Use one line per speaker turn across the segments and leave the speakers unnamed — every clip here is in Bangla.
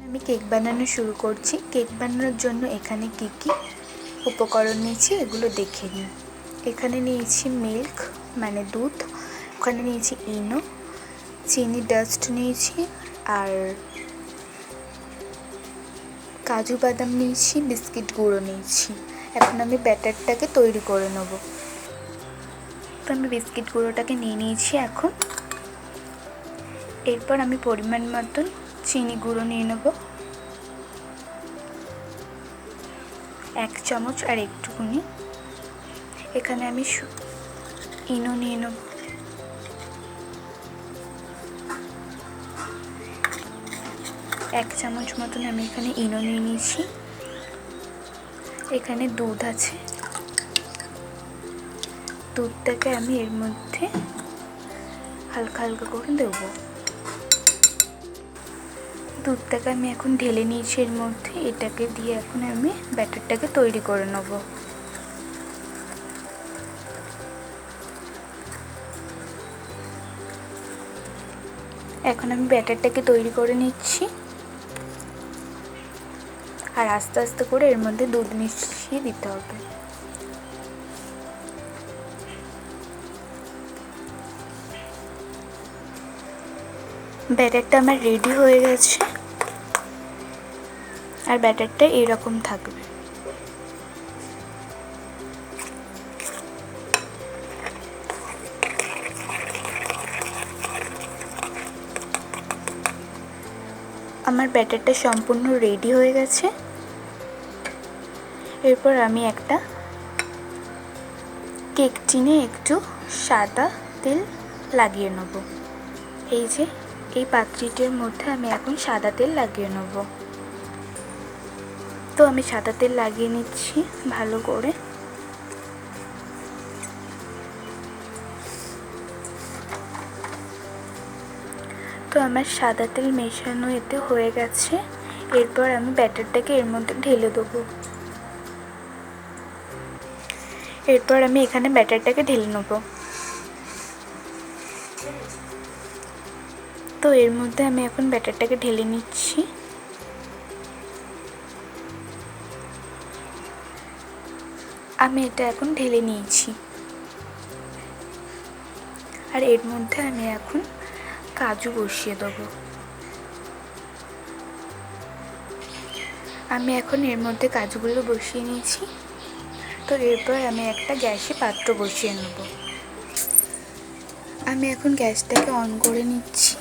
আমি কেক বানানো শুরু করছি। কেক বানানোর জন্য এখানে কি কি উপকরণ নিয়েছি এগুলো দেখে নিই। এখানে নিয়েছি মিল্ক মানে দুধ, ওখানে নিয়েছি ইনো, চিনি ডাস্ট নিয়েছি, আর কাজু বাদাম নিয়েছি, বিস্কিট গুঁড়ো নিয়েছি। এখন আমি ব্যাটারটাকে তৈরি করে নেব। তো আমি বিস্কিট গুঁড়োটাকে নিয়ে নিয়েছি এখন। এরপর আমি পরিমাণ মতন চিনি গুঁড়ো নিয়ে নেব, 1 চামচ আর একটুকুনি। এখানে আমি ইনো নিয়ে নেব, 1 চামচ মতন আমি এখানে ইনো নিয়ে নিয়েছি। এখানে দুধ আছে, দুধটাকে আমি এর মধ্যে হালকা হালকা করে দেব। দুধটাকে আমি এখন ঢেলে নিয়েছি এর মধ্যে। এটাকে দিয়ে এখন আমি ব্যাটারটাকে তৈরি করে নেব। এখন আমি ব্যাটারটাকে তৈরি করে নিচ্ছি, আর আস্তে আস্তে করে এর মধ্যে দুধ মিশিয়ে দিতে হবে। ব্যাটারটা আমার রেডি হয়ে গেছে, আর ব্যাটারটা এরকম থাকবে। আমার ব্যাটারটা সম্পূর্ণ রেডি হয়ে গেছে। এরপর আমি একটা কেক টিনে একটু সাদা তেল লাগিয়ে নেব। এই যে এই পাত্রটির মধ্যে আমি এখন সাদা তেল লাগিয়ে নেব। তো আমি সাদা তেল লাগিয়ে নিচ্ছি ভালো করে। তো আমার সাদা তেল মেশানো এতে হয়ে গেছে। এরপর আমি ব্যাটারটাকে এর মধ্যে ঢেলে দেবো। এরপর আমি এখানে ব্যাটারটাকে ঢেলে নেব। তো এর মধ্যে আমি এখন ব্যাটারটাকে ঢেলে নিচ্ছি। আমি এটা এখন ঢেলে নিয়েছি, আর এর মধ্যে আমি এখন কাজু বসিয়ে দেবো। আমি এখন এর মধ্যে কাজুগুলো বসিয়ে নিয়েছি। তো এরপর আমি একটা গ্যাসে পাত্র বসিয়ে নেব। আমি এখন গ্যাসটাকে অন করে নিচ্ছি।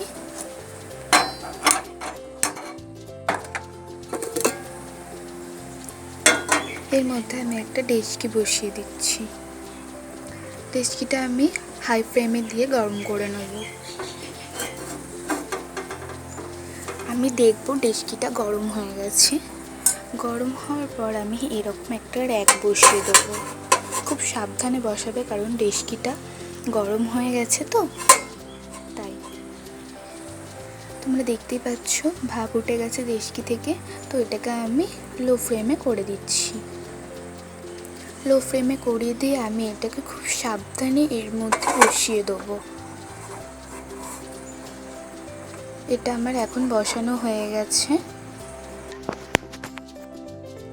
এর মধ্যে আমি একটা ডেচকি বসিয়ে দিচ্ছি। ডেচকিটা আমি হাই ফ্লেমে দিয়ে গরম করে নেব। আমি দেখব ডেচকিটা গরম হয়ে গেছে। গরম হওয়ার পর আমি এরকম একটা র্যাক বসিয়ে দেবো। খুব সাবধানে বসাবে, কারণ ডেচকিটা গরম হয়ে গেছে তো তাই। তোমরা দেখতেই পাচ্ছ ভাপ উঠে গেছে ডেচকি থেকে। তো এটাকে আমি লো ফ্লেমে করে দিচ্ছি। লো ফ্লেমে করিয়ে দিয়ে আমি এটাকে খুব সাবধানে এর মধ্যে বসিয়ে দেবো। এটা আমার এখন বসানো হয়ে গেছে।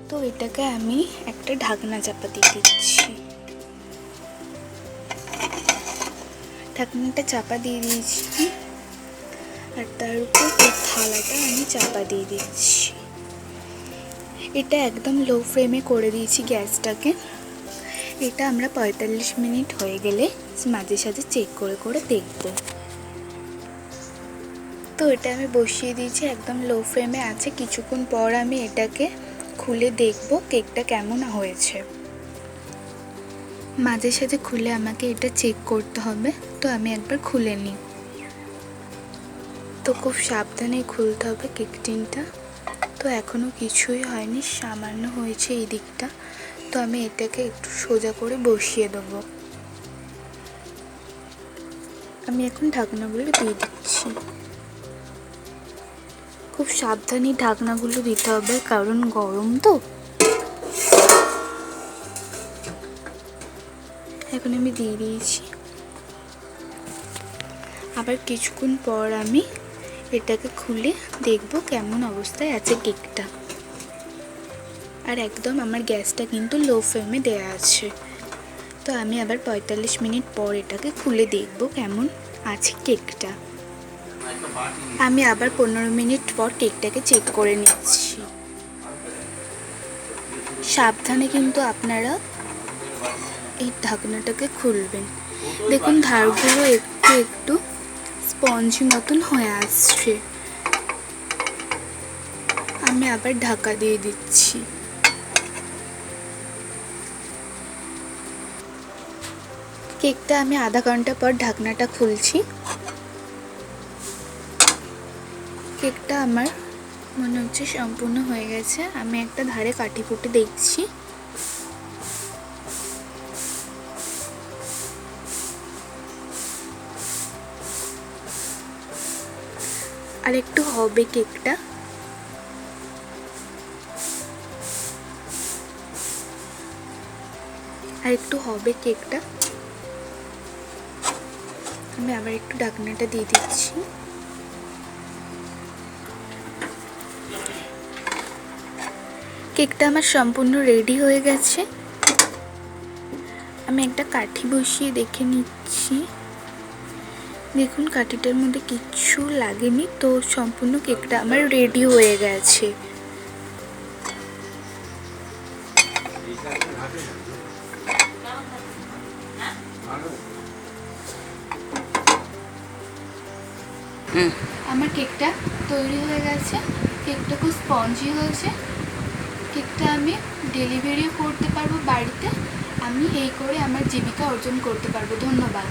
তো এটাকে আমি একটা ঢাকনা চাপা দিয়ে দিচ্ছি। ঢাকনাটা চাপা দিয়ে দিয়েছি, আর তার উপর এই থালাটা আমি চাপা দিয়ে দিচ্ছি। এটা একদম লো ফ্লেমে করে দিয়েছি গ্যাসটাকে। এটা আমরা 45 মিনিট হয়ে গেলে মাঝে সাঝে চেক করে করে দেখব। তো এটা আমি বসিয়ে দিয়েছি, একদম লো ফ্লেমে আছে। কিছুক্ষণ পর আমি এটাকে খুলে দেখব কেকটা কেমন হয়েছে। মাঝে সাঝে খুলে আমাকে এটা চেক করতে হবে। তো আমি একবার খুলে নিই। তো খুব সাবধানে খুলতে হবে কেক টিনটা। তো এখনও কিছুই হয়নি, সামান্য হয়েছে এই দিকটা। তো আমি এটাকে একটু সোজা করে বসিয়ে দেবো। আমি এখন ঢাকনাগুলো দিয়ে দিচ্ছি। খুব সাবধানে ঢাকনাগুলো দিতে হবে, কারণ গরম তো। এখন আমি দিয়ে দিয়েছি। আবার কিছুক্ষণ পর আমি এটাকে খুলে দেখব কেমন অবস্থায় আছে কেকটা। আর একদম আমার গ্যাসটা কিন্তু লো ফ্লেমে দেওয়া আছে। তো আমি আবার 45 মিনিট পর এটাকে খুলে দেখব কেমন আছে কেকটা। আমি আবার 15 মিনিট পর কেকটাকে চেক করে নিচ্ছি। সাবধানে কিন্তু আপনারা এই ঢাকনাটাকে খুলবেন। দেখুন ধারগুলো একটু একটু স্পঞ্জি মতন হয়ে আসছে। আমি আবার ঢাকা দিয়ে দিচ্ছি। কেকটা আমি আধা ঘন্টা পর ঢাকনাটা খুলছি। কেকটা আমার মনে হচ্ছে সম্পূর্ণ হয়ে গেছে। আমি একটা ধারে কাঠি ফুটে দেখছি। আর একটু হবে কেকটা। আর একটু হবে কেকটা। আমি আবার একটু ঢাকনাটা দিয়ে দিচ্ছি। কেকটা আমার সম্পূর্ণ রেডি হয়ে গেছে। আমি একটা কাঠি বসিয়ে দেখে নিচ্ছি। দেখুন কাঠিটার মধ্যে কিচ্ছু লাগেনি। তো সম্পূর্ণ কেকটা আমার রেডি হয়ে গেছে। আমার কেকটা তৈরি হয়ে গেছে। কেকটা খুব স্পঞ্জি হয়েছে। কেকটা আমি ডেলিভারিও করতে পারবো বাড়িতে। আমি এই করে আমার জীবিকা অর্জন করতে পারবো। ধন্যবাদ।